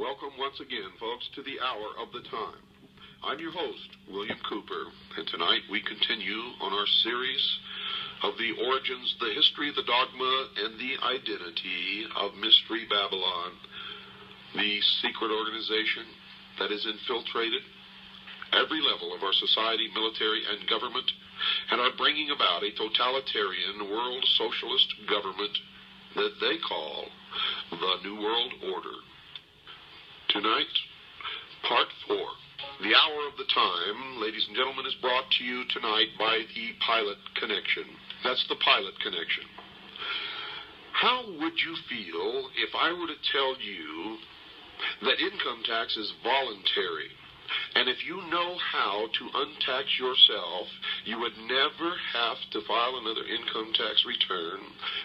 Welcome once again, folks, to the Hour of the Time. I'm your host, William Cooper, and tonight we continue on our series of the origins, the history, the dogma, and the identity of Mystery Babylon, the secret organization that has infiltrated every level of our society, military, and government, and are bringing about a totalitarian world socialist government that they call the New World Order. Tonight, Part 4. The Hour of the Time, ladies and gentlemen, is brought to you tonight by the Pilot Connection. That's the Pilot Connection. How would you feel if I were to tell you that income tax is voluntary, and if you know how to untax yourself, you would never have to file another income tax return,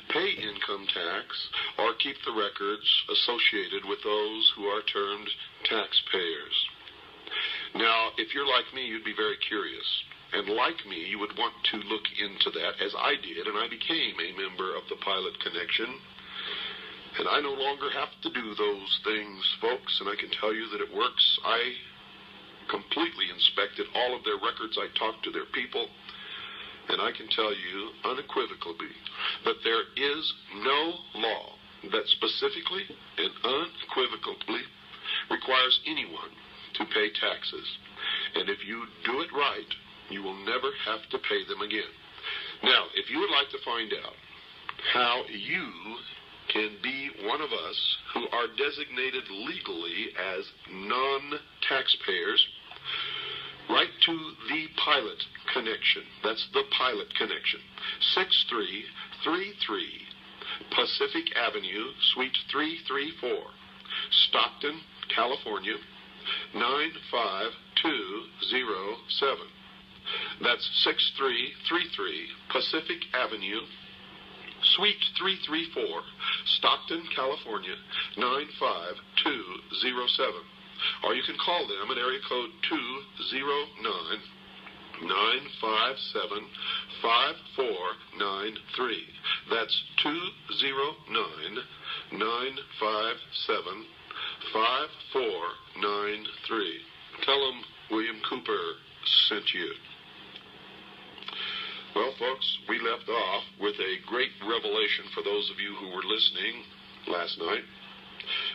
pay income tax, or keep the records associated with those who are termed taxpayers? Now, if you're like me, you'd be very curious. And like me, you would want to look into that, as I did, and I became a member of the Pilot Connection. And I no longer have to do those things, folks, and I can tell you that it works. I completely inspected all of their records. I talked to their people, and I can tell you unequivocally that there is no law that specifically and unequivocally requires anyone to pay taxes. And if you do it right, you will never have to pay them again. Now, if you would like to find out how you can be one of us who are designated legally as non-taxpayers, write to the Pilot Connection. That's the Pilot Connection. 6333 Pacific Avenue, Suite 334, Stockton, California, 95207. That's 6333 Pacific Avenue, Suite 334, Stockton, California, 95207. Or you can call them at area code 209-957-5493. That's 209-957-5493. Tell them William Cooper sent you. Well, folks, we left off with a great revelation for those of you who were listening last night.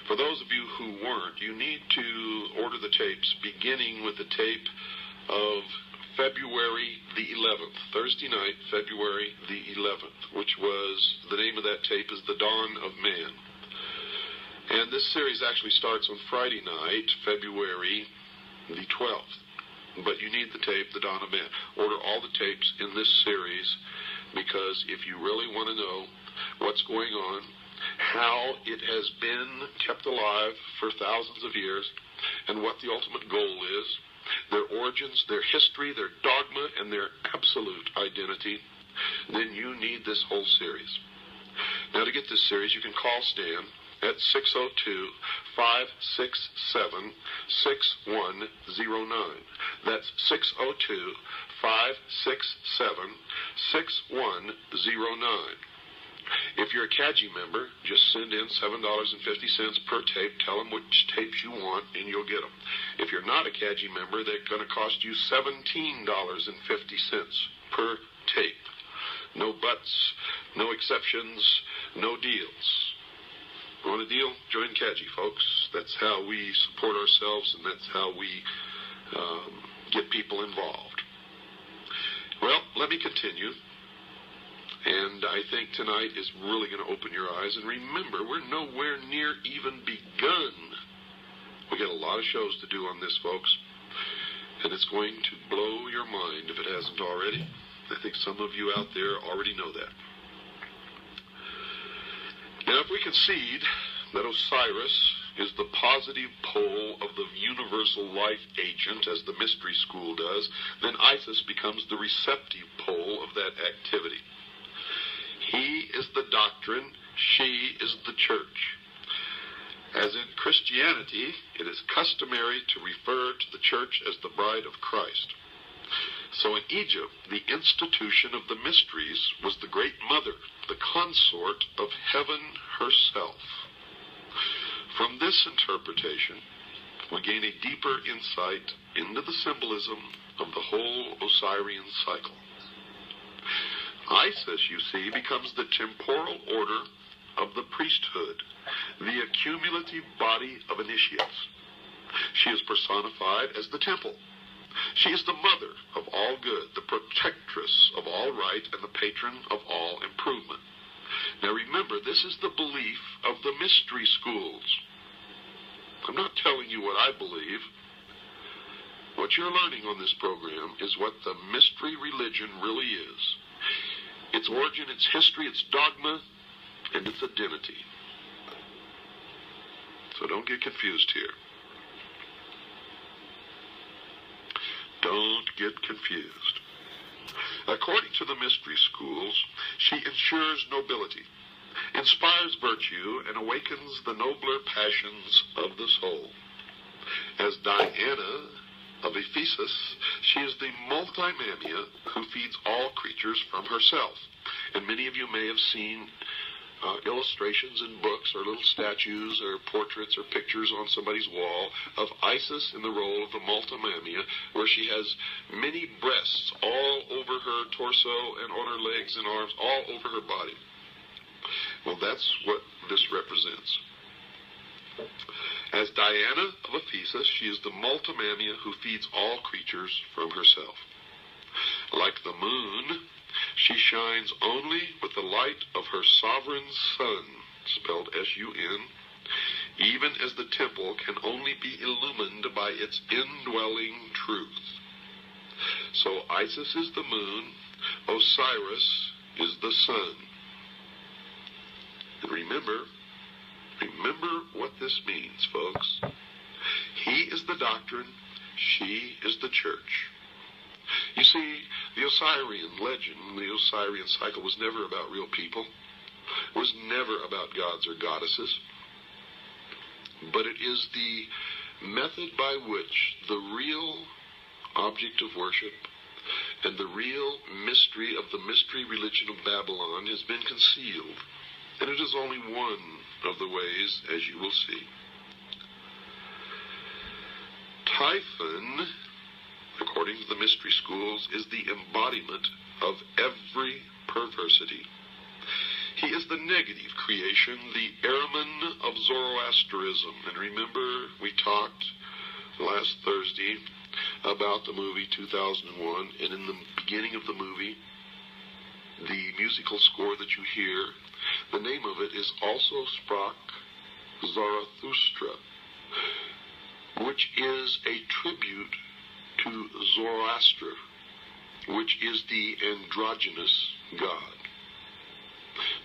For those of you who weren't, you need to order the tapes, beginning with the tape of February the 11th, Thursday night, February the 11th, which was, the name of that tape is The Dawn of Man. And this series actually starts on Friday night, February the 12th. But you need the tape, The Dawn of Man. Order all the tapes in this series, because if you really want to know what's going on, how it has been kept alive for thousands of years, and what the ultimate goal is, their origins, their history, their dogma, and their absolute identity, then you need this whole series. Now, to get this series, you can call Stan at 602-567-6109. That's 602-567-6109. If you're a CAGI member, just send in $7.50 per tape. Tell them which tapes you want, and you'll get them. If you're not a CAGI member, they're going to cost you $17.50 per tape. No buts, no exceptions, no deals. Want a deal? Join CAGI, folks. That's how we support ourselves, and that's how we get people involved. Well, let me continue. And I think tonight is really going to open your eyes. And remember, we're nowhere near even begun. We got a lot of shows to do on this, folks. And it's going to blow your mind if it hasn't already. I think some of you out there already know that. Now, if we concede that Osiris is the positive pole of the universal life agent, as the mystery school does, then Isis becomes the receptive pole of that activity. He is the doctrine, she is the church. As in Christianity, it is customary to refer to the church as the bride of Christ. So in Egypt, the institution of the mysteries was the great mother, the consort of heaven herself. From this interpretation, we gain a deeper insight into the symbolism of the whole Osirian cycle. Isis, you see, becomes the temporal order of the priesthood, the accumulative body of initiates. She is personified as the temple. She is the mother of all good, the protectress of all right, and the patron of all improvement. Now remember, this is the belief of the mystery schools. I'm not telling you what I believe. What you're learning on this program is what the mystery religion really is. Its origin, its history, its dogma, and its identity. So don't get confused here. Don't get confused. According to the mystery schools, she ensures nobility, inspires virtue, and awakens the nobler passions of the soul. As Diana of Ephesus, she is the multimamia who feeds all creatures from herself. And many of you may have seen illustrations in books or little statues or portraits or pictures on somebody's wall of Isis in the role of the multimamia, where she has many breasts all over her torso and on her legs and arms, all over her body. Well, that's what this represents. As Diana of Ephesus, she is the multimamia who feeds all creatures from herself. Like the moon, she shines only with the light of her sovereign sun, spelled S-U-N, even as the temple can only be illumined by its indwelling truth. So Isis is the moon, Osiris is the sun. And remember what this means, folks. He is the doctrine, she is the church. You see, the Osirian legend, the Osirian cycle, was never about real people. It was never about gods or goddesses. But it is the method by which the real object of worship and the real mystery of the mystery religion of Babylon has been concealed. And it is only one of the ways, as you will see. Typhon, according to the mystery schools, is the embodiment of every perversity. He is the negative creation, the Ahriman of Zoroastrianism. And remember, we talked last Thursday about the movie 2001, and in the beginning of the movie, the musical score that you hear, the name of it is Also Sprach Zarathustra, which is a tribute to Zoroaster, which is the androgynous god.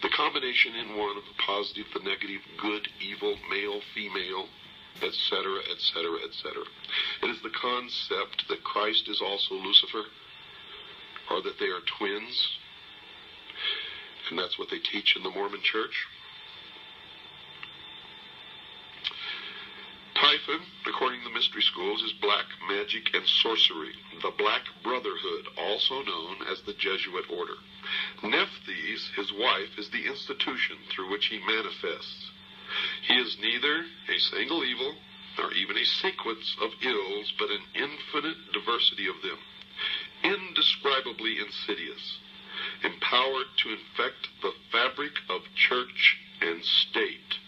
The combination in one of the positive, the negative, good, evil, male, female, etc., etc., etc. It is the concept that Christ is also Lucifer, or that they are twins, and that's what they teach in the Mormon Church. Typhon, according to the mystery schools, is black magic and sorcery, the Black Brotherhood, also known as the Jesuit order. Nephthys, his wife, is the institution through which he manifests. He is neither a single evil, nor even a sequence of ills, but an infinite diversity of them, indescribably insidious, empowered to infect the fabric of church and state.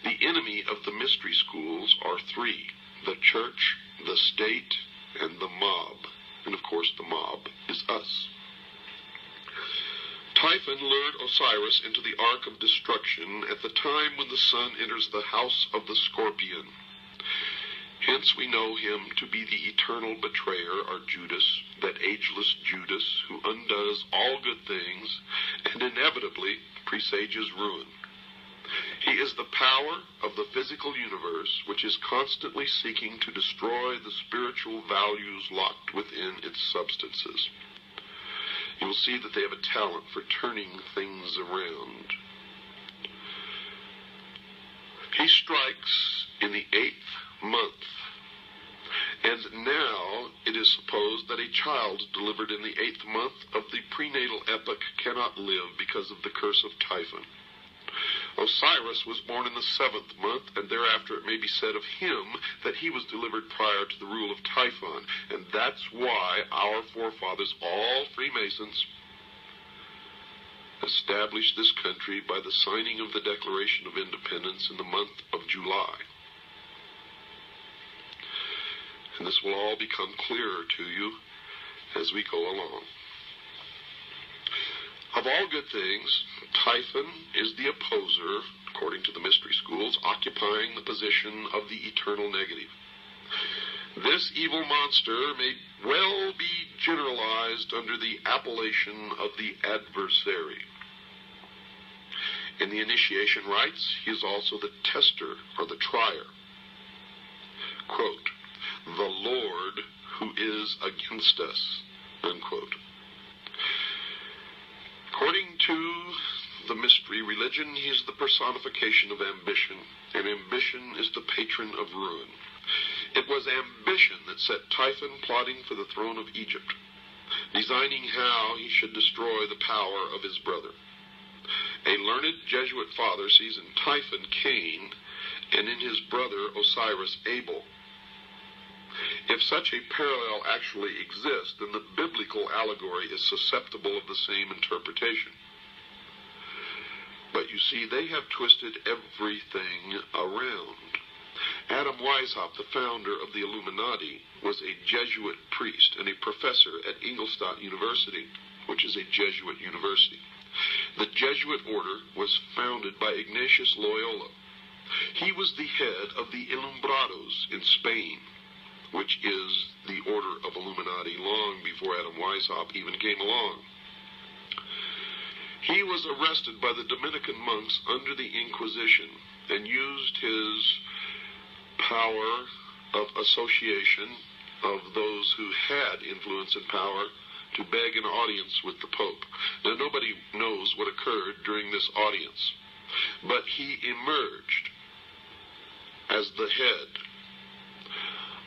The enemy of the mystery schools are three: the church, the state, and the mob. And of course the mob is us. Typhon lured Osiris into the ark of destruction at the time when the sun enters the house of the scorpion. Hence we know him to be the eternal betrayer, or Judas, that ageless Judas who undoes all good things and inevitably presages ruin. He is the power of the physical universe, which is constantly seeking to destroy the spiritual values locked within its substances. You will see that they have a talent for turning things around. He strikes in the 8th month, and now it is supposed that a child delivered in the 8th month of the prenatal epoch cannot live because of the curse of Typhon. Osiris was born in the 7th month, and thereafter it may be said of him that he was delivered prior to the rule of Typhon. And that's why our forefathers, all Freemasons, established this country by the signing of the Declaration of Independence in the month of July. And this will all become clearer to you as we go along. Of all good things, Typhon is the opposer, according to the mystery schools, occupying the position of the eternal negative. This evil monster may well be generalized under the appellation of the adversary. In the initiation rites, he is also the tester or the trier. Quote, "The Lord who is against us," unquote. According to the mystery religion, he is the personification of ambition, and ambition is the patron of ruin. It was ambition that set Typhon plotting for the throne of Egypt, designing how he should destroy the power of his brother. A learned Jesuit father sees in Typhon Cain, and in his brother Osiris Abel. If such a parallel actually exists, then the biblical allegory is susceptible of the same interpretation. But you see, they have twisted everything around. Adam Weishaupt, the founder of the Illuminati, was a Jesuit priest and a professor at Ingolstadt University, which is a Jesuit university. The Jesuit order was founded by Ignatius Loyola. He was the head of the Ilumbrados in Spain, which is the order of Illuminati long before Adam Weishaupt even came along. He was arrested by the Dominican monks under the Inquisition and used his power of association of those who had influence and power to beg an audience with the Pope. Now, nobody knows what occurred during this audience, but he emerged as the head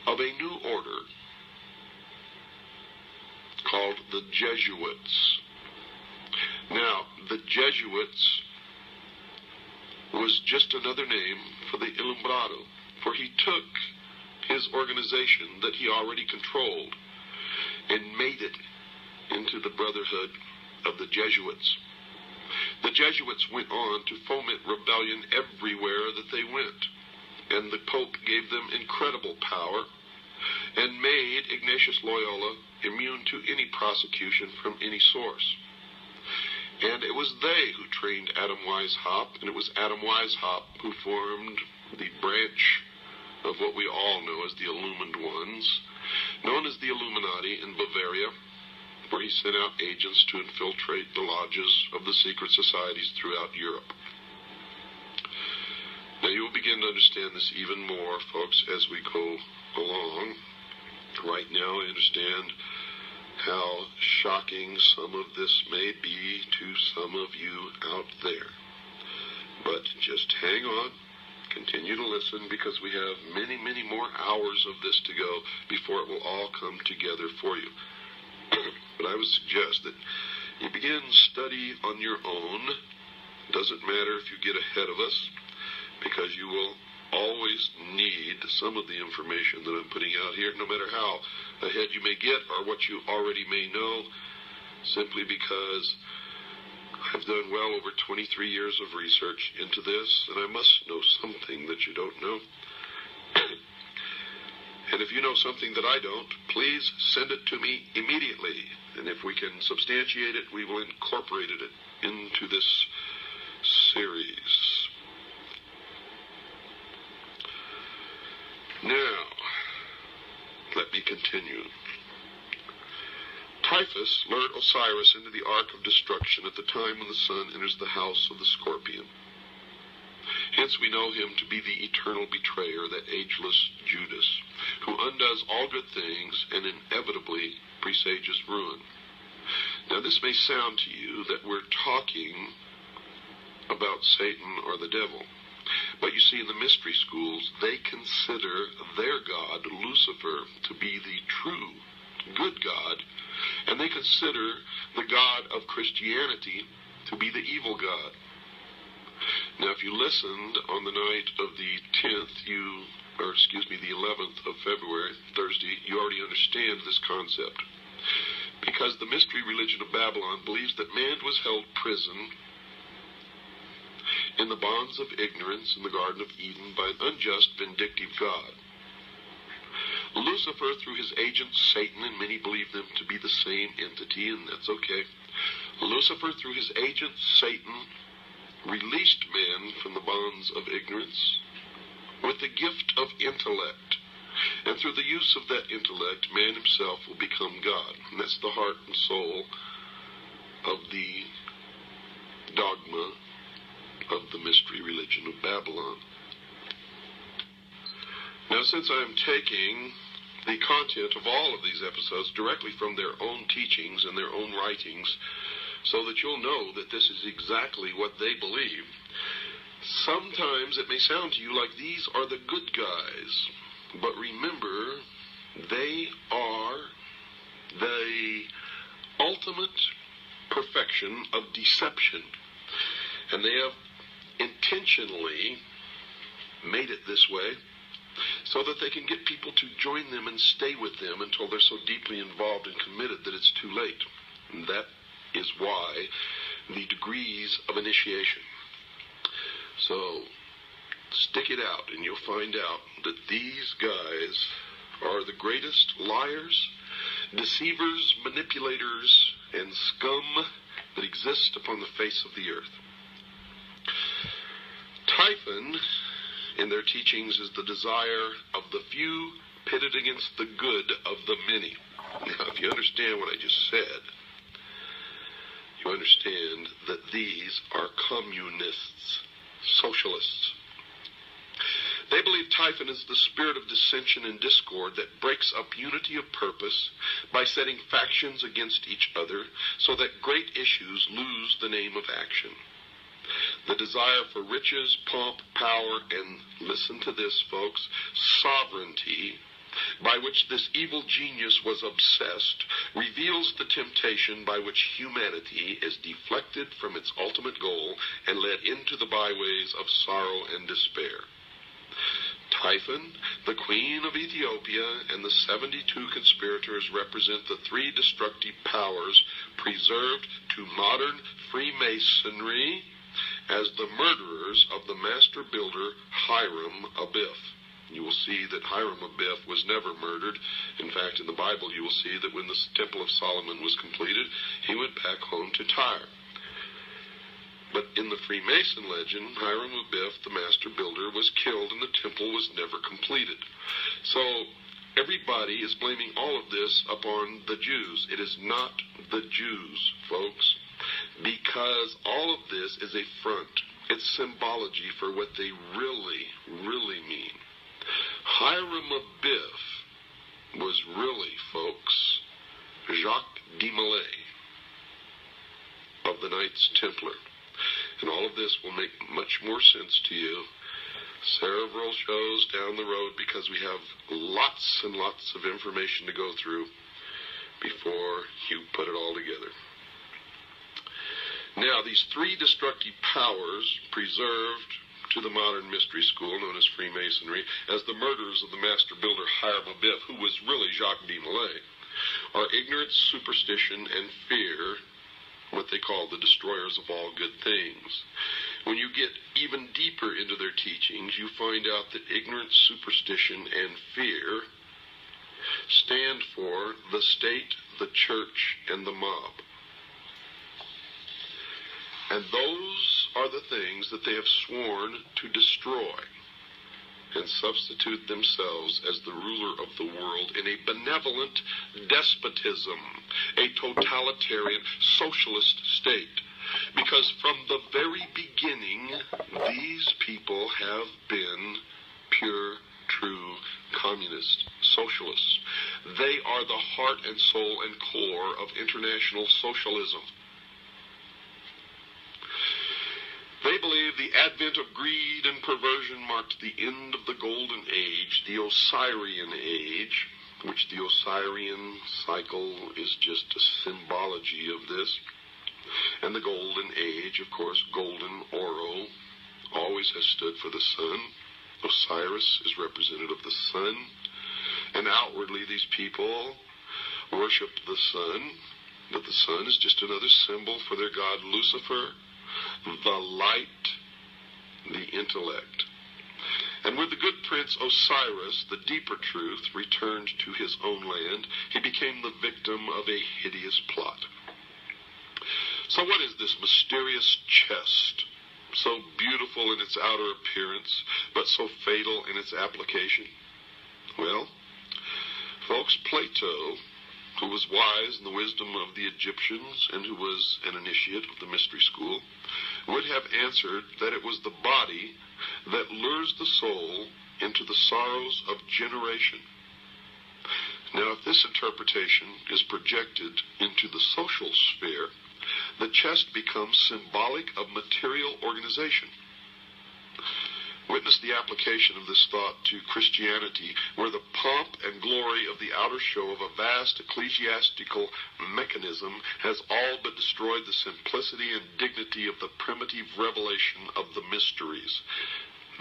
of a new order called the Jesuits. Now, the Jesuits was just another name for the Ilumbrado, for he took his organization that he already controlled and made it into the Brotherhood of the Jesuits. The Jesuits went on to foment rebellion everywhere that they went, and the Pope gave them incredible power and made Ignatius Loyola immune to any prosecution from any source. And it was they who trained Adam Weishaupt, and it was Adam Weishaupt who formed the branch of what we all know as the Illumined Ones, known as the Illuminati in Bavaria, where he sent out agents to infiltrate the lodges of the secret societies throughout Europe. Now you will begin to understand this even more, folks, as we go along. Right now I understand how shocking some of this may be to some of you out there. But just hang on, continue to listen, because we have many, many more hours of this to go before it will all come together for you. But I would suggest that you begin study on your own. Doesn't matter if you get ahead of us, because you will always need some of the information that I'm putting out here, no matter how ahead you may get or what you already may know, simply because I've done well over 23 years of research into this, and I must know something that you don't know. And if you know something that I don't, please send it to me immediately. And if we can substantiate it, we will incorporate it into this series. Now, let me continue. Typhus lured Osiris into the Ark of Destruction at the time when the sun enters the house of the Scorpion. Hence we know him to be the eternal betrayer, that ageless Judas, who undoes all good things and inevitably presages ruin. Now this may sound to you that we're talking about Satan or the devil. But you see, in the mystery schools, they consider their god, Lucifer, to be the true good God, and they consider the God of Christianity to be the evil God. Now, if you listened on the night of the 10th, the 11th of February, Thursday, you already understand this concept. Because the mystery religion of Babylon believes that man was held prison in the bonds of ignorance in the Garden of Eden by an unjust, vindictive God. Lucifer, through his agent Satan, and many believe them to be the same entity, and that's okay. Lucifer, through his agent Satan, released man from the bonds of ignorance with the gift of intellect. And through the use of that intellect, man himself will become God. And that's the heart and soul of the dogma of the mystery religion of Babylon. Now, since I am taking the content of all of these episodes directly from their own teachings and their own writings, so that you'll know that this is exactly what they believe, sometimes it may sound to you like these are the good guys. But remember, they are the ultimate perfection of deception. And they have intentionally made it this way so that they can get people to join them and stay with them until they're so deeply involved and committed that it's too late. And that is why the degrees of initiation. So stick it out and you'll find out that these guys are the greatest liars, deceivers, manipulators, and scum that exist upon the face of the earth. Typhon, in their teachings, is the desire of the few pitted against the good of the many. Now, if you understand what I just said, you understand that these are communists, socialists. They believe Typhon is the spirit of dissension and discord that breaks up unity of purpose by setting factions against each other so that great issues lose the name of action. The desire for riches, pomp, power, and, listen to this, folks, sovereignty, by which this evil genius was obsessed, reveals the temptation by which humanity is deflected from its ultimate goal and led into the byways of sorrow and despair. Typhon, the queen of Ethiopia, and the 72 conspirators represent the three destructive powers preserved to modern Freemasonry as the murderers of the master builder Hiram Abiff. You will see that Hiram Abiff was never murdered. In fact, in the Bible you will see that when the Temple of Solomon was completed, he went back home to Tyre. But in the Freemason legend, Hiram Abiff, the master builder, was killed and the temple was never completed. So everybody is blaming all of this upon the Jews. It is not the Jews, folks, because all of this is a front. It's symbology for what they really, really mean. Hiram Abiff was really, folks, Jacques de Molay of the Knights Templar. And all of this will make much more sense to you several shows down the road, because we have lots and lots of information to go through before you put it all together. Now, these three destructive powers preserved to the modern mystery school known as Freemasonry as the murderers of the master builder Hiram Abiff, who was really Jacques de Molay, are ignorance, superstition, and fear, what they call the destroyers of all good things. When you get even deeper into their teachings, you find out that ignorance, superstition, and fear stand for the state, the church, and the mob. And those are the things that they have sworn to destroy and substitute themselves as the ruler of the world in a benevolent despotism, a totalitarian socialist state. Because from the very beginning, these people have been pure, true communist socialists. They are the heart and soul and core of international socialism. They believe the advent of greed and perversion marked the end of the Golden Age, the Osirian Age, which the Osirian cycle is just a symbology of this. And the Golden Age, of course, golden, oro, always has stood for the sun. Osiris is representative of the sun. And outwardly, these people worship the sun, but the sun is just another symbol for their god Lucifer, the light, the intellect. And when the good prince Osiris, the deeper truth, returned to his own land, he became the victim of a hideous plot. So what is this mysterious chest, so beautiful in its outer appearance, but so fatal in its application? Well, folks, Plato, who was wise in the wisdom of the Egyptians and who was an initiate of the mystery school, would have answered that it was the body that lures the soul into the sorrows of generation. Now, if this interpretation is projected into the social sphere, the chest becomes symbolic of material organization. Witness the application of this thought to Christianity, where the pomp and glory of the outer show of a vast ecclesiastical mechanism has all but destroyed the simplicity and dignity of the primitive revelation of the mysteries.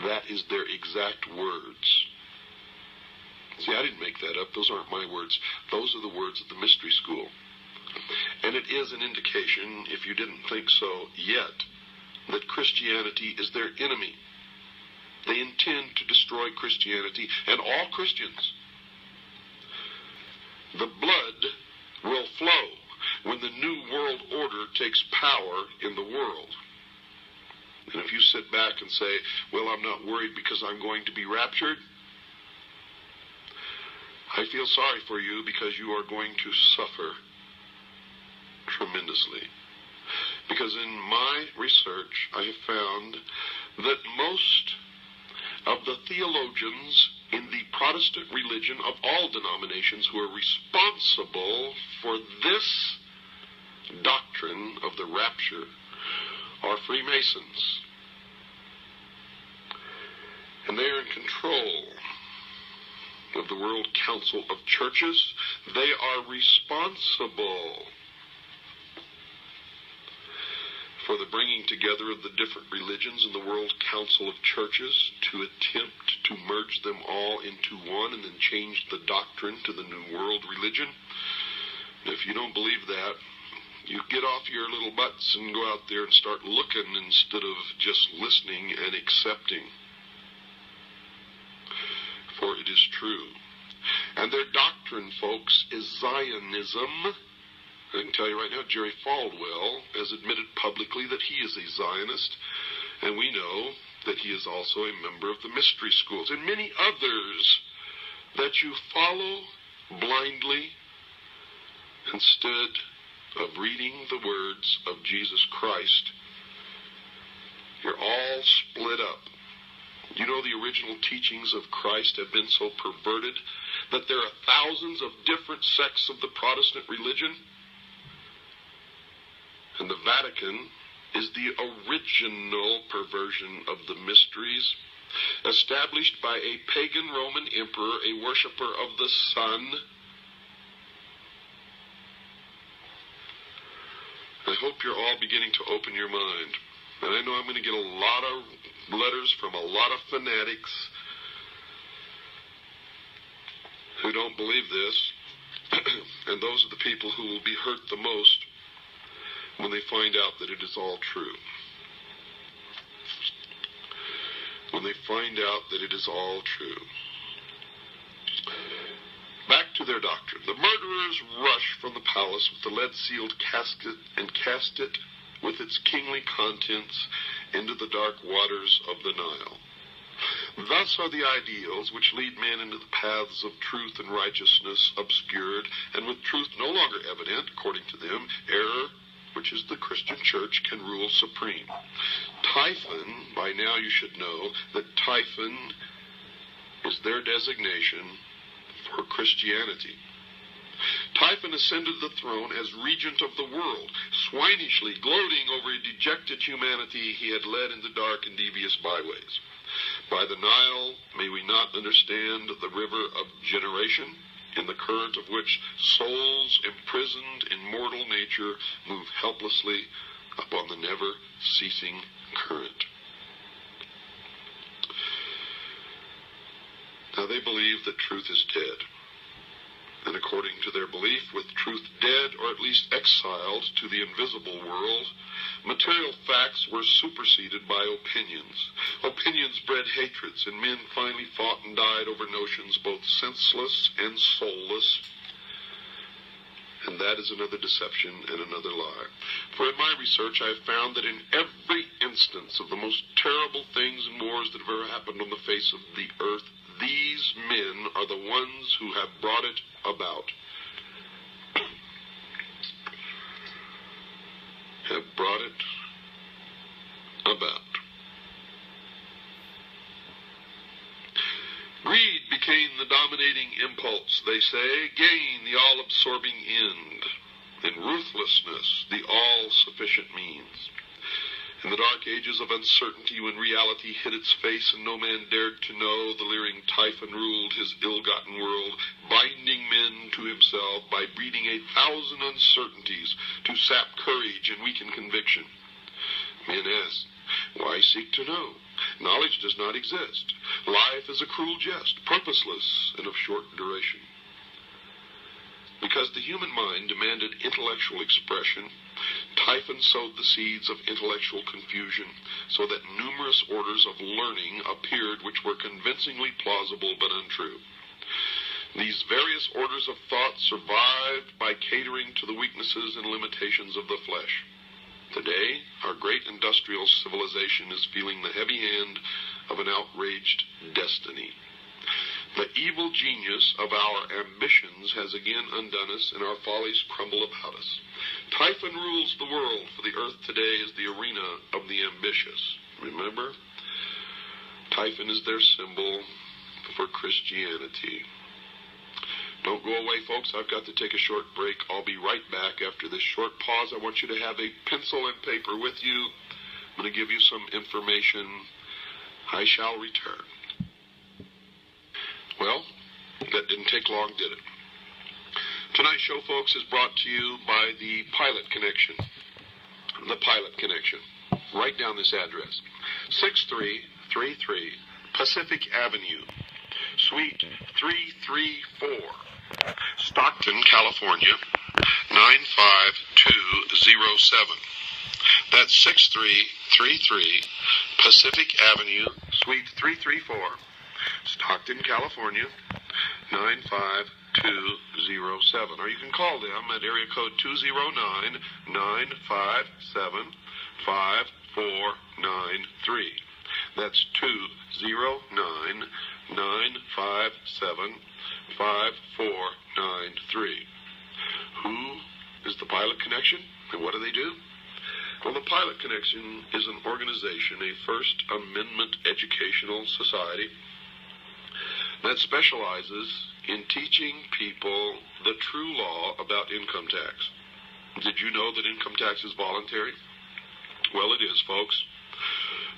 That is their exact words. See, I didn't make that up. Those aren't my words. Those are the words of the mystery school. And it is an indication, if you didn't think so yet, that Christianity is their enemy. They intend to destroy Christianity and all Christians. The blood will flow when the new world order takes power in the world. And if you sit back and say, well, I'm not worried because I'm going to be raptured, I feel sorry for you because you are going to suffer tremendously. Because in my research, I have found that most of the theologians in the Protestant religion of all denominations who are responsible for this doctrine of the rapture are Freemasons. And they are in control of the World Council of Churches. They are responsible for the bringing together of the different religions in the World Council of Churches to attempt to merge them all into one and then change the doctrine to the New World religion. And if you don't believe that, you get off your little butts and go out there and start looking instead of just listening and accepting. For it is true. And their doctrine, folks, is Zionism. I can tell you right now, Jerry Falwell has admitted publicly that he is a Zionist, and we know that he is also a member of the mystery schools, and many others that you follow blindly instead of reading the words of Jesus Christ. You're all split up. You know, the original teachings of Christ have been so perverted that there are thousands of different sects of the Protestant religion. And the Vatican is the original perversion of the mysteries, established by a pagan Roman emperor, a worshiper of the sun. I hope you're all beginning to open your mind. And I know I'm going to get a lot of letters from a lot of fanatics who don't believe this. And those are the people who will be hurt the most when they find out that it is all true. When they find out that it is all true. Back to their doctrine. The murderers rush from the palace with the lead-sealed casket and cast it with its kingly contents into the dark waters of the Nile. Thus are the ideals which lead men into the paths of truth and righteousness obscured, and with truth no longer evident, according to them, error, which is the Christian church, can rule supreme. Typhon, by now you should know that Typhon is their designation for Christianity. Typhon ascended the throne as regent of the world, swinishly gloating over a dejected humanity he had led into dark and devious byways. By the Nile, may we not understand the river of generation, in the current of which souls imprisoned in mortal nature move helplessly upon the never-ceasing current. Now, they believe that truth is dead. And according to their belief, with truth dead, or at least exiled to the invisible world, material facts were superseded by opinions. Opinions bred hatreds, and men finally fought and died over notions both senseless and soulless. And that is another deception and another lie. For in my research, I have found that in every instance of the most terrible things and wars that have ever happened on the face of the earth, these men are the ones who have brought it about. Have brought it about. Greed became the dominating impulse, they say, gain the all-absorbing end, and ruthlessness the all-sufficient means. In the dark ages of uncertainty, when reality hid its face and no man dared to know, the leering Typhon ruled his ill-gotten world, binding men to himself by breeding 1,000 uncertainties to sap courage and weaken conviction. Men ask, why seek to know? Knowledge does not exist. Life is a cruel jest, purposeless and of short duration. Because the human mind demanded intellectual expression, Typhon sowed the seeds of intellectual confusion, so that numerous orders of learning appeared which were convincingly plausible but untrue. These various orders of thought survived by catering to the weaknesses and limitations of the flesh. Today, our great industrial civilization is feeling the heavy hand of an outraged destiny. The evil genius of our ambitions has again undone us, and our follies crumble about us. Typhon rules the world, for the earth today is the arena of the ambitious. Remember? Typhon is their symbol for Christianity. Don't go away, folks. I've got to take a short break. I'll be right back after this short pause. I want you to have a pencil and paper with you. I'm going to give you some information. I shall return. Well, that didn't take long, did it? Tonight's show, folks, is brought to you by the Pilot Connection. The Pilot Connection. Write down this address. 6333 Pacific Avenue, Suite 334, Stockton, California, 95207. That's 6333 Pacific Avenue, Suite 334, Stockton, California, 95207. Or you can call them at area code 209-957-5493. That's 209-957-5493. Who is the Pilot Connection, and what do they do? Well, the Pilot Connection is an organization, a First Amendment educational society that specializes in teaching people the true law about income tax. Did you know that income tax is voluntary? Well, it is, folks.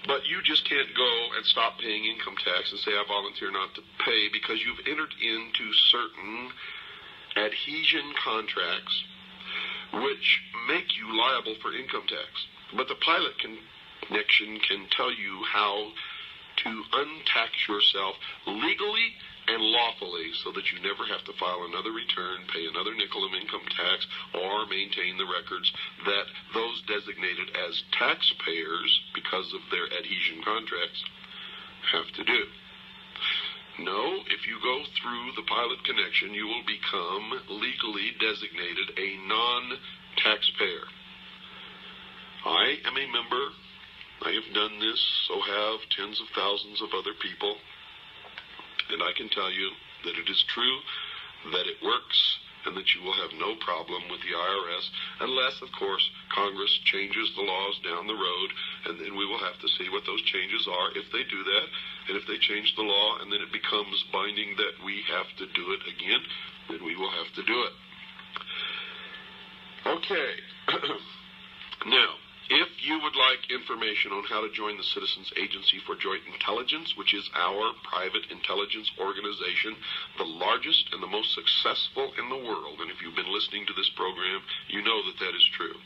But you just can't go and stop paying income tax and say, I volunteer not to pay, because you've entered into certain adhesion contracts which make you liable for income tax. But the Pilot Connection can tell you how to untax yourself legally and lawfully, so that you never have to file another return, pay another nickel of income tax, or maintain the records that those designated as taxpayers because of their adhesion contracts have to do. No, if you go through the Pilot Connection, you will become legally designated a non-taxpayer. I am a member. I have done this, so have tens of thousands of other people. And I can tell you that it is true, that it works, and that you will have no problem with the IRS, unless, of course, Congress changes the laws down the road, and then we will have to see what those changes are if they do that. And if they change the law and then it becomes binding that we have to do it again, then we will have to do it. Okay. Now, if you would like information on how to join the Citizens Agency for Joint Intelligence, which is our private intelligence organization, the largest and the most successful in the world, and if you've been listening to this program, you know that that is true.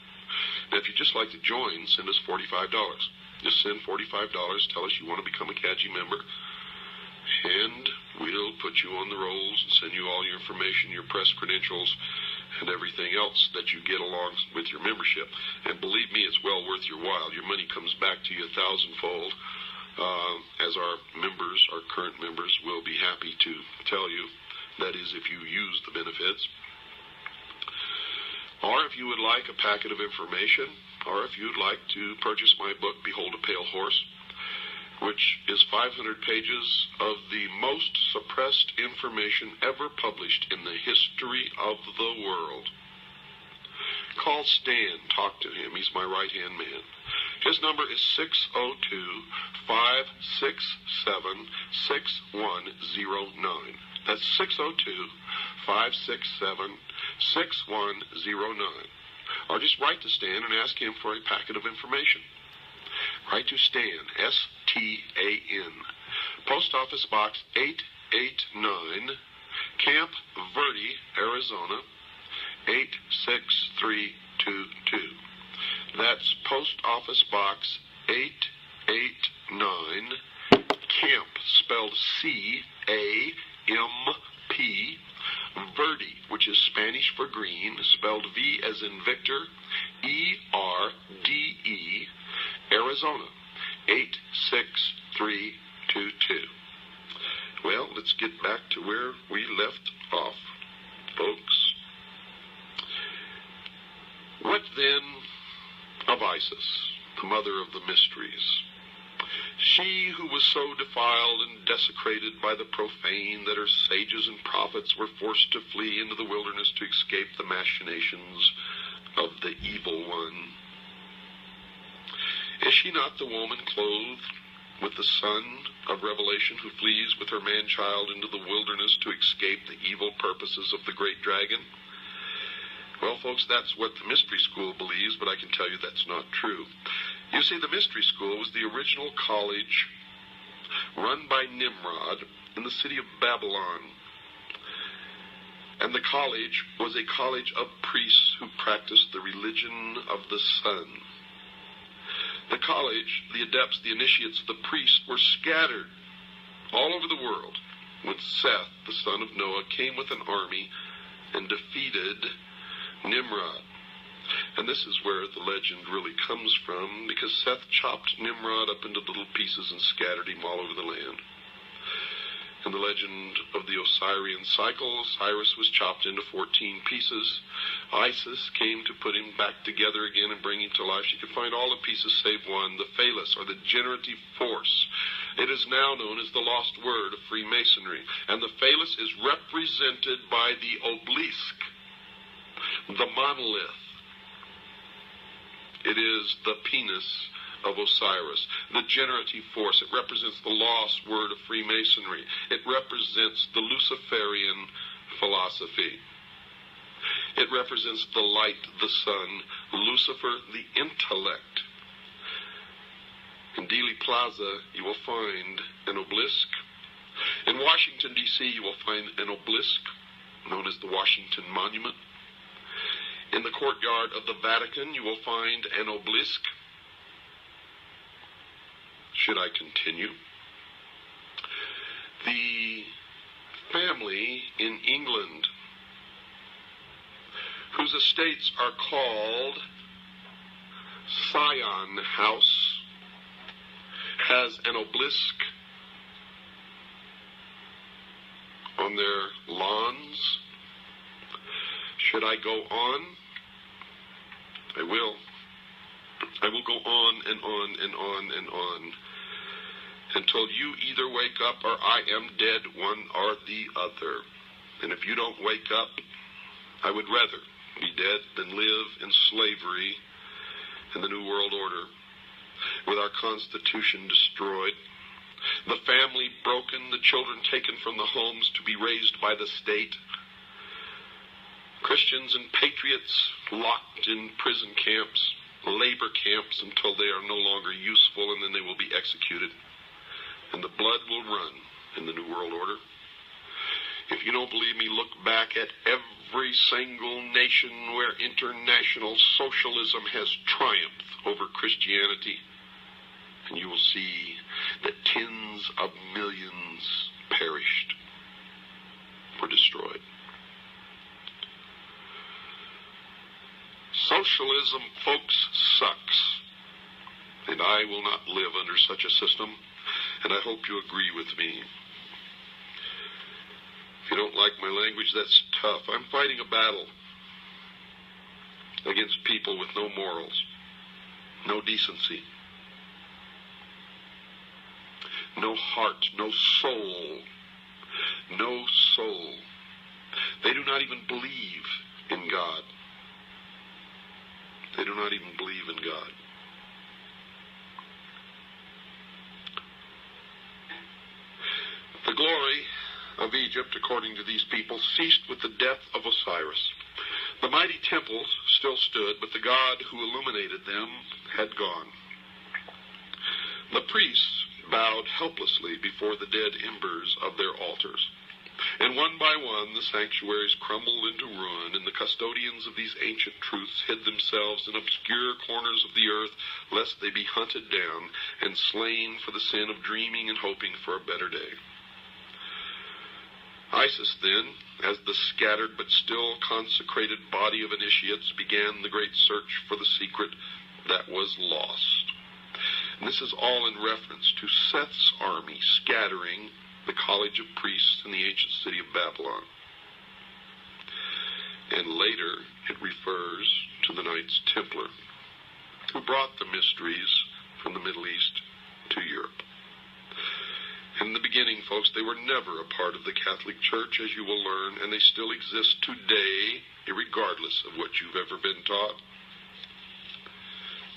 Now, if you'd just like to join, send us $45. Just send $45, tell us you want to become a CAGI member, and we'll put you on the rolls and send you all your information, your press credentials, and everything else that you get along with your membership. And believe me, it's well worth your while. Your money comes back to you 1,000-fold, as our members, our current members, will be happy to tell you. That is, if you use the benefits. Or if you would like a packet of information, or if you'd like to purchase my book, Behold a Pale Horse, which is 500 pages of the most suppressed information ever published in the history of the world. Call Stan. Talk to him. He's my right-hand man. His number is 602-567-6109. That's 602-567-6109. Or just write to Stan and ask him for a packet of information. Write to Stan, S-T-A-N, Post Office Box 889, Camp Verde, Arizona, 86322. That's Post Office Box 889, Camp, spelled C-A-M-P, Verde, which is Spanish for green, spelled V as in Victor, E-R-D-E, Arizona, 86322. Well, let's get back to where we left off, folks. What then of Isis, the mother of the mysteries? She who was so defiled and desecrated by the profane that her sages and prophets were forced to flee into the wilderness to escape the machinations of the evil one. Is she not the woman clothed with the Son of Revelation who flees with her man-child into the wilderness to escape the evil purposes of the great dragon? Well, folks, that's what the mystery school believes, but I can tell you that's not true. You see, the mystery school was the original college run by Nimrod in the city of Babylon. And the college was a college of priests who practiced the religion of the sun. The college, the adepts, the initiates, the priests were scattered all over the world when Seth, the son of Noah, came with an army and defeated Nimrod. And this is where the legend really comes from, because Seth chopped Nimrod up into little pieces and scattered him all over the land. In the legend of the Osirian cycle, Osiris was chopped into 14 pieces. Isis came to put him back together again and bring him to life. She could find all the pieces save one, the phallus, or the generative force. It is now known as the lost word of Freemasonry. And the phallus is represented by the obelisk, the monolith. It is the penis of Osiris, the generative force. It represents the lost word of Freemasonry. It represents the Luciferian philosophy. It represents the light, the sun, Lucifer, the intellect. In Dealey Plaza, you will find an obelisk. In Washington, D.C., you will find an obelisk known as the Washington Monument. In the courtyard of the Vatican, you will find an obelisk. Should I continue? The family in England, whose estates are called Scion House, has an obelisk on their lawns. Should I go on? I will. I will go on and on and on and on until you either wake up or I am dead, one or the other. And if you don't wake up, I would rather be dead than live in slavery in the New World Order, with our Constitution destroyed, the family broken, the children taken from the homes to be raised by the state, Christians and patriots locked in prison camps, labor camps, until they are no longer useful, and then they will be executed. And the blood will run in the New World Order. If you don't believe me, look back at every single nation where international socialism has triumphed over Christianity, and you will see that tens of millions perished. were destroyed. Socialism, folks, sucks. And I will not live under such a system, and I hope you agree with me. If you don't like my language, that's tough. I'm fighting a battle against people with no morals, no decency, no heart, no soul, no soul. They do not even believe in God. They do not even believe in God. The glory of Egypt, according to these people, ceased with the death of Osiris. The mighty temples still stood, but the God who illuminated them had gone. The priests bowed helplessly before the dead embers of their altars, and one by one the sanctuaries crumbled into ruin, and the custodians of these ancient truths hid themselves in obscure corners of the earth, lest they be hunted down and slain for the sin of dreaming and hoping for a better day. Isis, then, as the scattered but still consecrated body of initiates, began the great search for the secret that was lost. And this is all in reference to Seth's army scattering the college of priests in the ancient city of Babylon. And later it refers to the Knights Templar, who brought the mysteries from the Middle East to Europe. In the beginning, folks, they were never a part of the Catholic Church, as you will learn, and they still exist today, regardless of what you've ever been taught.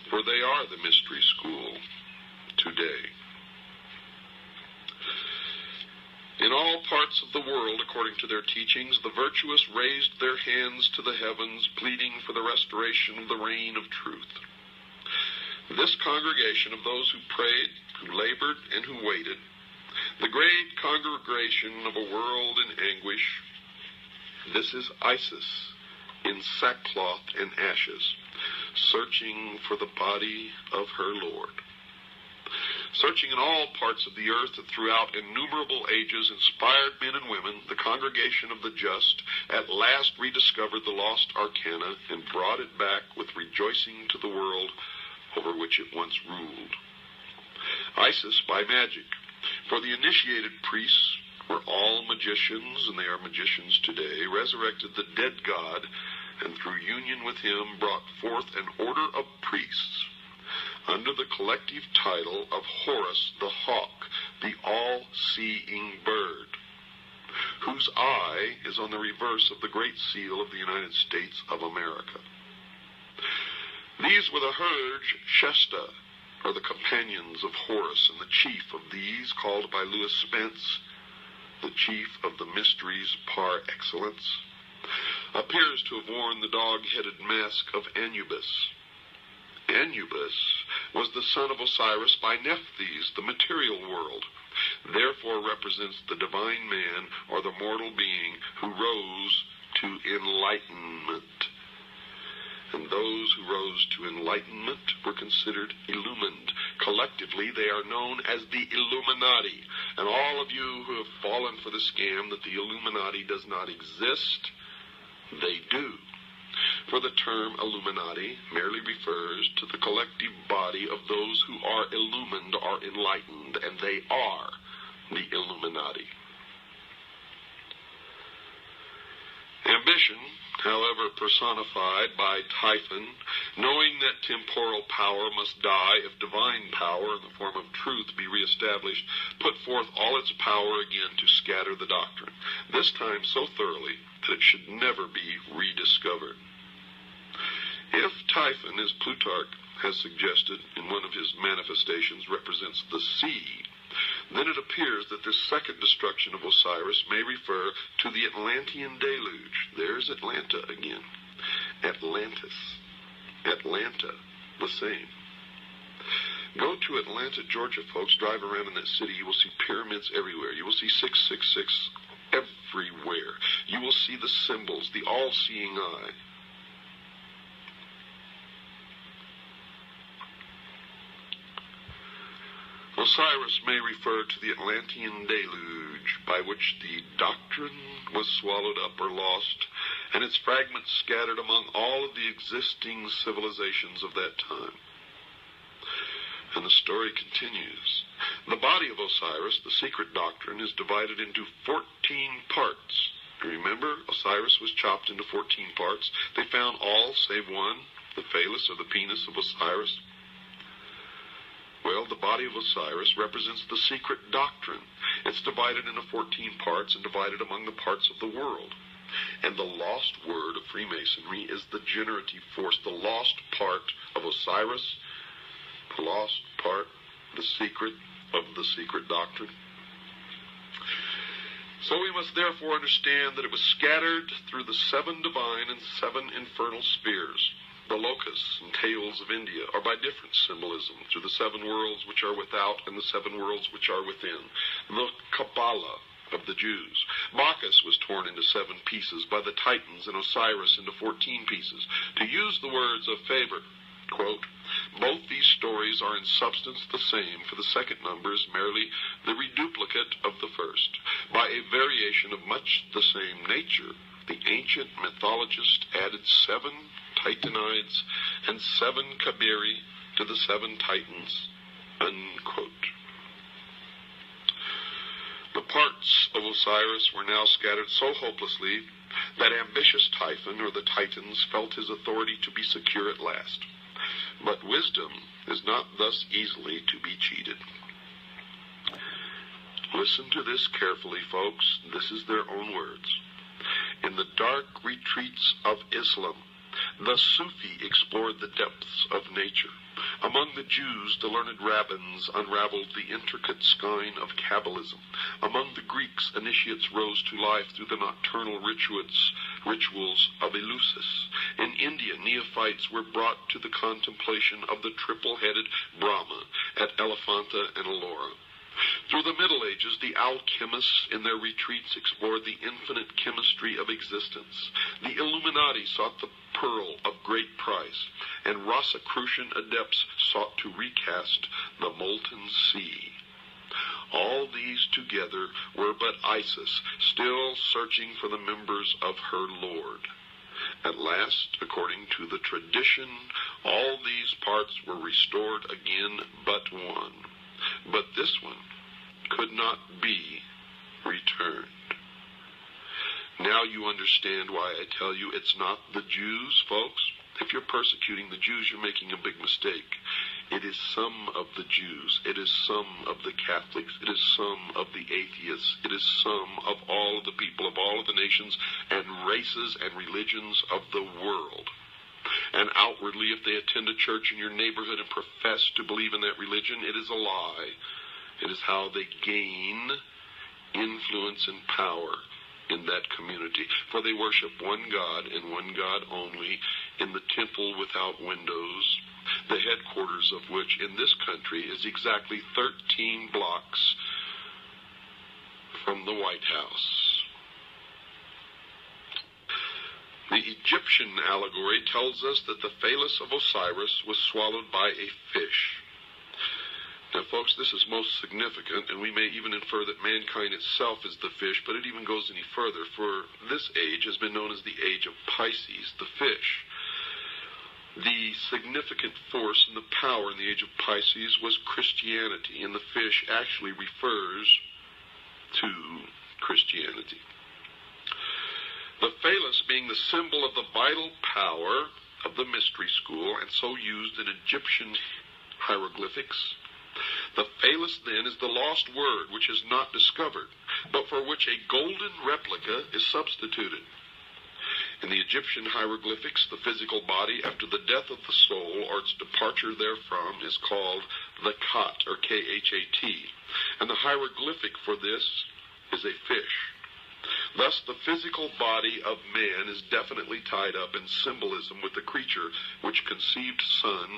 For they are the mystery school today. In all parts of the world, according to their teachings, the virtuous raised their hands to the heavens, pleading for the restoration of the reign of truth. This congregation of those who prayed, who labored, and who waited, the great congregation of a world in anguish, this is Isis in sackcloth and ashes, searching for the body of her Lord. Searching in all parts of the earth and throughout innumerable ages, inspired men and women, the congregation of the just at last rediscovered the lost arcana and brought it back with rejoicing to the world over which it once ruled. Isis by magic. For the initiated priests were all magicians, and they are magicians today, resurrected the dead God, and through union with him brought forth an order of priests under the collective title of Horus the Hawk, the all-seeing bird, whose eye is on the reverse of the great seal of the United States of America. These were the Hurge Shesta, or the companions of Horus, and the chief of these, called by Louis Spence the chief of the mysteries par excellence, appears to have worn the dog-headed mask of Anubis. Anubis was the son of Osiris by Nephthys, the material world, therefore represents the divine man, or the mortal being, who rose to enlightenment. And those who rose to enlightenment were considered illumined. Collectively, they are known as the Illuminati. And all of you who have fallen for the scam that the Illuminati does not exist, they do. For the term Illuminati merely refers to the collective body of those who are illumined or enlightened, and they are the Illuminati. Ambition, however, personified by Typhon, knowing that temporal power must die if divine power in the form of truth be reestablished, put forth all its power again to scatter the doctrine, this time so thoroughly that it should never be rediscovered. If Typhon, as Plutarch has suggested in one of his manifestations, represents the sea, then it appears that this second destruction of Osiris may refer to the Atlantean deluge. There's Atlanta again. Atlantis. Atlanta, the same. Go to Atlanta, Georgia, folks. Drive around in that city. You will see pyramids everywhere. You will see 666 everywhere. You will see the symbols, the all-seeing eye. Osiris may refer to the Atlantean deluge, by which the doctrine was swallowed up or lost, and its fragments scattered among all of the existing civilizations of that time. And the story continues. The body of Osiris, the secret doctrine, is divided into 14 parts. Remember, Osiris was chopped into 14 parts. They found all save one, the phallus or the penis of Osiris. Well, the body of Osiris represents the secret doctrine. It's divided into 14 parts and divided among the parts of the world. And the lost word of Freemasonry is the generative force, the lost part of Osiris, the lost part, the secret of the secret doctrine. So we must therefore understand that it was scattered through the 7 divine and 7 infernal spheres. The locusts and tails of India are by different symbolism through the 7 worlds which are without and the 7 worlds which are within. The Kabbalah of the Jews. Bacchus was torn into 7 pieces by the Titans and Osiris into 14 pieces. To use the words of Faber, quote, both these stories are in substance the same, for the second number is merely the reduplicate of the first. By a variation of much the same nature, the ancient mythologist added 7 Titanides and 7 Kabiri to the 7 Titans, unquote. The parts of Osiris were now scattered so hopelessly that ambitious Typhon, or the Titans, felt his authority to be secure at last. But wisdom is not thus easily to be cheated. Listen to this carefully, folks. This is their own words. In the dark retreats of Islam, the Sufi explored the depths of nature. Among the Jews, the learned rabbins unraveled the intricate skein of Kabbalism. Among the Greeks, initiates rose to life through the nocturnal rituals of Eleusis. In India, neophytes were brought to the contemplation of the triple-headed Brahma at Elephanta and Ellora. Through the Middle Ages, the alchemists in their retreats explored the infinite chemistry of existence. The Illuminati sought the pearl of great price, and Rosicrucian adepts sought to recast the molten sea. All these together were but Isis, still searching for the members of her Lord. At last, according to the tradition, all these parts were restored again but one. But this one could not be returned. Now you understand why I tell you it's not the Jews, folks. If you're persecuting the Jews, you're making a big mistake. It is some of the Jews. It is some of the Catholics. It is some of the atheists. It is some of all of the people of all of the nations and races and religions of the world. And outwardly, if they attend a church in your neighborhood and profess to believe in that religion, it is a lie. It is how they gain influence and power in that community. For they worship one God and one God only in the temple without windows, the headquarters of which in this country is exactly 13 blocks from the White House. The Egyptian allegory tells us that the phallus of Osiris was swallowed by a fish. Now, folks, this is most significant, and we may even infer that mankind itself is the fish, but it even goes any further, for this age has been known as the age of Pisces, the fish. The significant force and the power in the age of Pisces was Christianity, and the fish actually refers to Christianity. The phallus being the symbol of the vital power of the mystery school, and so used in Egyptian hieroglyphics. The phallus, then, is the lost word which is not discovered, but for which a golden replica is substituted. In the Egyptian hieroglyphics, the physical body, after the death of the soul or its departure therefrom, is called the Khat, or K-H-A-T, and the hieroglyphic for this is a fish. Thus, the physical body of man is definitely tied up in symbolism with the creature which conceived son,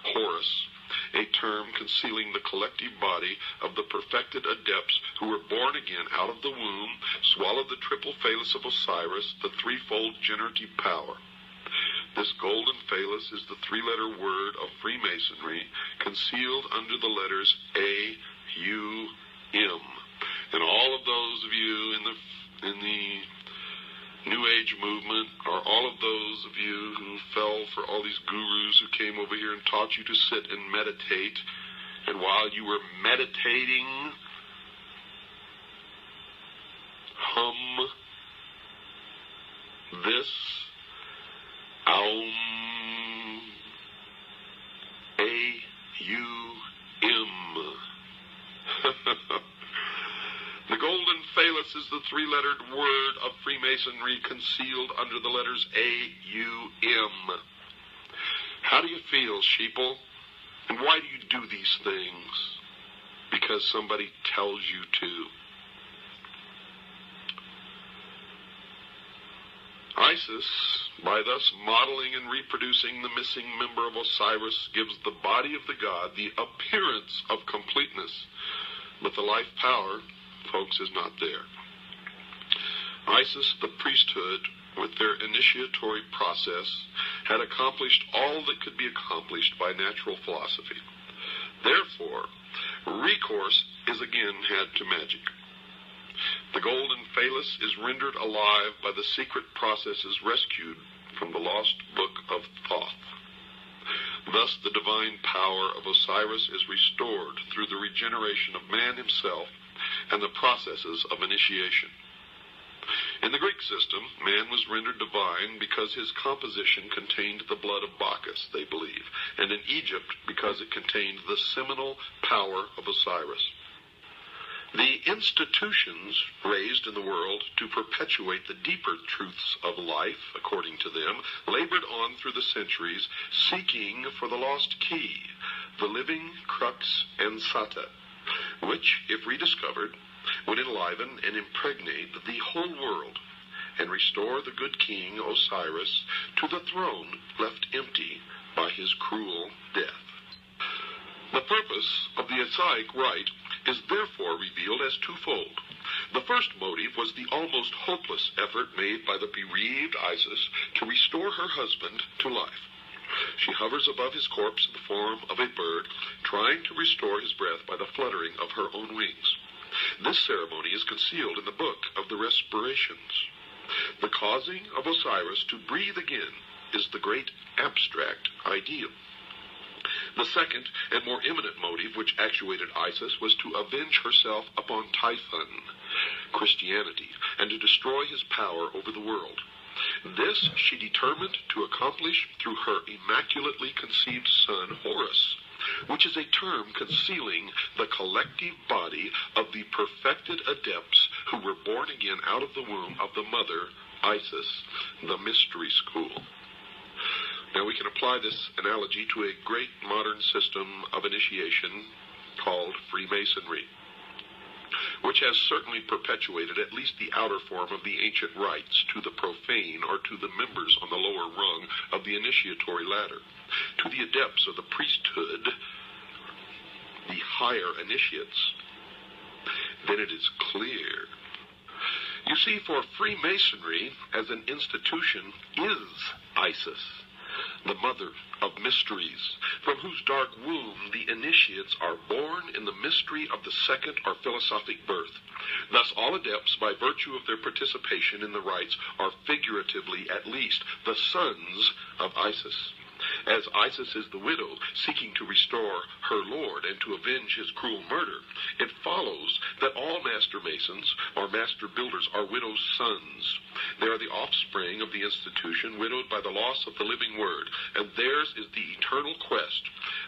Horus, a term concealing the collective body of the perfected adepts who were born again out of the womb, swallowed the triple phallus of Osiris, the threefold generative power. This golden phallus is the three-letter word of Freemasonry concealed under the letters A-U-M. And all of those of you in the New Age movement, or all of those of you who fell for all these gurus who came over here and taught you to sit and meditate, and while you were meditating, hum this Aum A-U-M. The golden phallus is the three-lettered word of Freemasonry concealed under the letters A-U-M. How do you feel, sheeple? And why do you do these things? Because somebody tells you to. Isis, by thus modeling and reproducing the missing member of Osiris, gives the body of the god the appearance of completeness, but the life power, folks, is not there. Isis, the priesthood, with their initiatory process, had accomplished all that could be accomplished by natural philosophy. Therefore, recourse is again had to magic. The golden phallus is rendered alive by the secret processes rescued from the lost book of Thoth. Thus, the divine power of Osiris is restored through the regeneration of man himself and the processes of initiation. In the Greek system, man was rendered divine because his composition contained the blood of Bacchus, they believe, and in Egypt because it contained the seminal power of Osiris. The institutions raised in the world to perpetuate the deeper truths of life, according to them, labored on through the centuries, seeking for the lost key, the living crux ansata, which, if rediscovered, would enliven and impregnate the whole world and restore the good king Osiris to the throne left empty by his cruel death. The purpose of the Osiric rite is therefore revealed as twofold. The first motive was the almost hopeless effort made by the bereaved Isis to restore her husband to life. She hovers above his corpse in the form of a bird, trying to restore his breath by the fluttering of her own wings. This ceremony is concealed in the book of the Respirations. The causing of Osiris to breathe again is the great abstract ideal. The second and more imminent motive which actuated Isis was to avenge herself upon Typhon, Christianity, and to destroy his power over the world. This she determined to accomplish through her immaculately conceived son Horus, which is a term concealing the collective body of the perfected adepts who were born again out of the womb of the mother, Isis, the mystery school. Now we can apply this analogy to a great modern system of initiation called Freemasonry, which has certainly perpetuated at least the outer form of the ancient rites to the profane or to the members on the lower rung of the initiatory ladder. To the adepts of the priesthood, the higher initiates, then it is clear. You see, for Freemasonry as an institution is Isis, the mother of mysteries, from whose dark womb the initiates are born in the mystery of the second or philosophic birth. Thus all adepts, by virtue of their participation in the rites, are figuratively at least the sons of Isis. As Isis is the widow seeking to restore her lord and to avenge his cruel murder, it follows that all master masons or master builders are widows' sons. They are the offspring of the institution widowed by the loss of the living word, and theirs is the eternal quest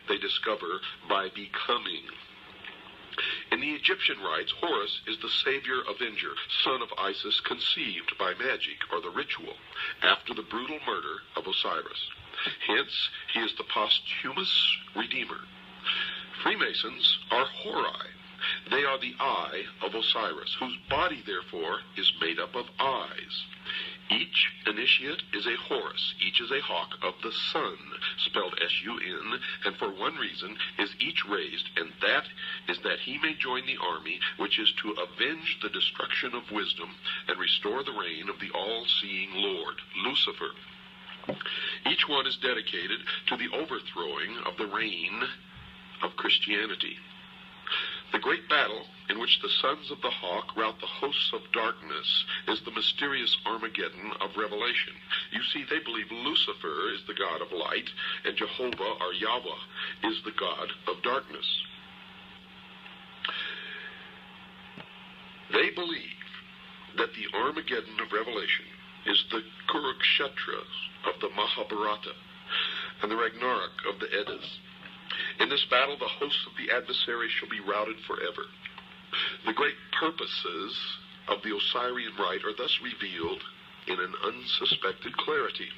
they discover by becoming. In the Egyptian rites, Horus is the savior avenger, son of Isis, conceived by magic or the ritual after the brutal murder of Osiris. Hence, he is the posthumous redeemer. Freemasons are Hori. They are the eye of Osiris, whose body, therefore, is made up of eyes. Each initiate is a Horus, each is a hawk of the sun, spelled S-U-N, and for one reason is each raised, and that is that he may join the army, which is to avenge the destruction of wisdom and restore the reign of the all-seeing Lord, Lucifer. Each one is dedicated to the overthrowing of the reign of Christianity. The great battle in which the sons of the hawk rout the hosts of darkness is the mysterious Armageddon of Revelation. You see, they believe Lucifer is the god of light, and Jehovah, or Yahweh, is the god of darkness. They believe that the Armageddon of Revelation is the Kurukshetra of the Mahabharata and the Ragnarok of the Eddas. In this battle, the hosts of the adversary shall be routed forever. The great purposes of the Osirian rite are thus revealed in an unsuspected clarity.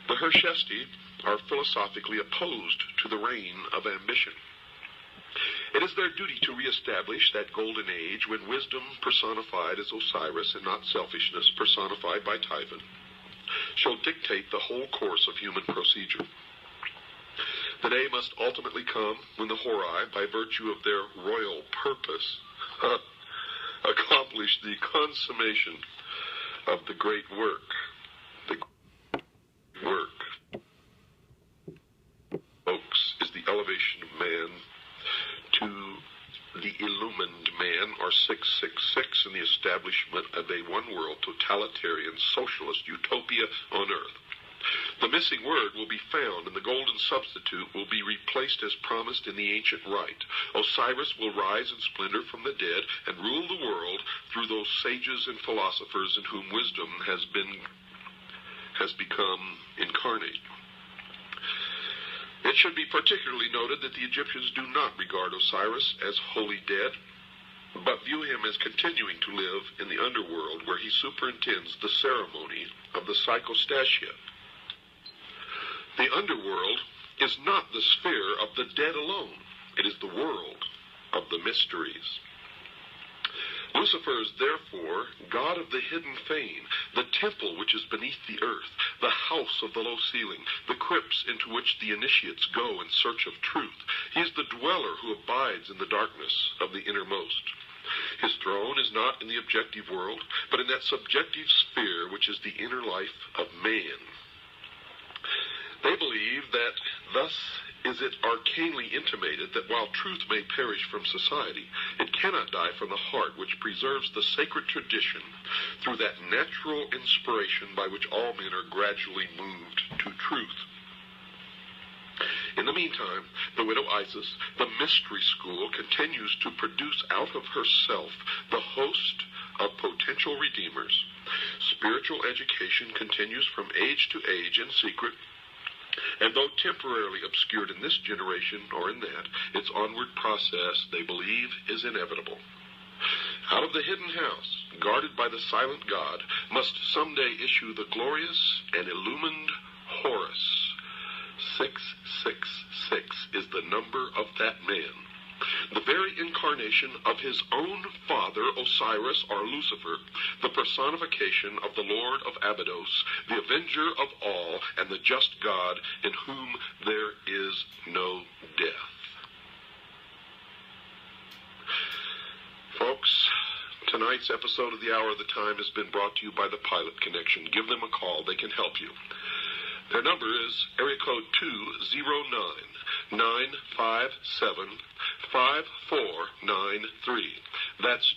The Hershesti are philosophically opposed to the reign of ambition. It is their duty to reestablish that golden age when wisdom personified as Osiris and not selfishness personified by Typhon shall dictate the whole course of human procedure. The day must ultimately come when the Horai, by virtue of their royal purpose, accomplish the consummation of the great work. The great work, folks, is the elevation of man to the illumined man, or 666, and the establishment of a one-world, totalitarian, socialist utopia on earth. The missing word will be found, and the golden substitute will be replaced as promised in the ancient rite. Osiris will rise in splendor from the dead and rule the world through those sages and philosophers in whom wisdom has become incarnate. It should be particularly noted that the Egyptians do not regard Osiris as wholly dead, but view him as continuing to live in the underworld, where he superintends the ceremony of the psychostasia. The underworld is not the sphere of the dead alone. It is the world of the mysteries. Lucifer is therefore God of the hidden fane, the temple which is beneath the earth, the house of the low ceiling, the crypts into which the initiates go in search of truth. He is the dweller who abides in the darkness of the innermost. His throne is not in the objective world, but in that subjective sphere which is the inner life of man. They believe that thus is it arcanely intimated that while truth may perish from society, it cannot die from the heart which preserves the sacred tradition through that natural inspiration by which all men are gradually moved to truth. In the meantime, the widow Isis, the mystery school, continues to produce out of herself the host of potential redeemers. Spiritual education continues from age to age in secret, and though temporarily obscured in this generation or in that, its onward process, they believe, is inevitable. Out of the hidden house, guarded by the silent God, must someday issue the glorious and illumined Horus. 666 is the number of that man, the very incarnation of his own father, Osiris, or Lucifer, the personification of the Lord of Abydos, the avenger of all, and the just God in whom there is no death. Folks, tonight's episode of The Hour of the Time has been brought to you by the Pilot Connection. Give them a call. They can help you. Their number is area code 209-957-5493. That's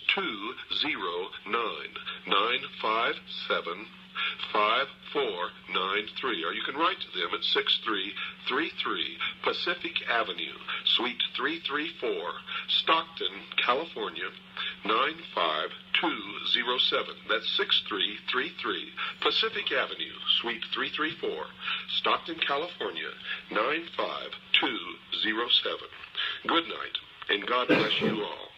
209-957-5493. Or you can write to them at 6333 Pacific Avenue, Suite 334, Stockton, California, 95207. That's 6333 Pacific Avenue, Suite 334, Stockton, California, 95207. Good night, and God bless you all.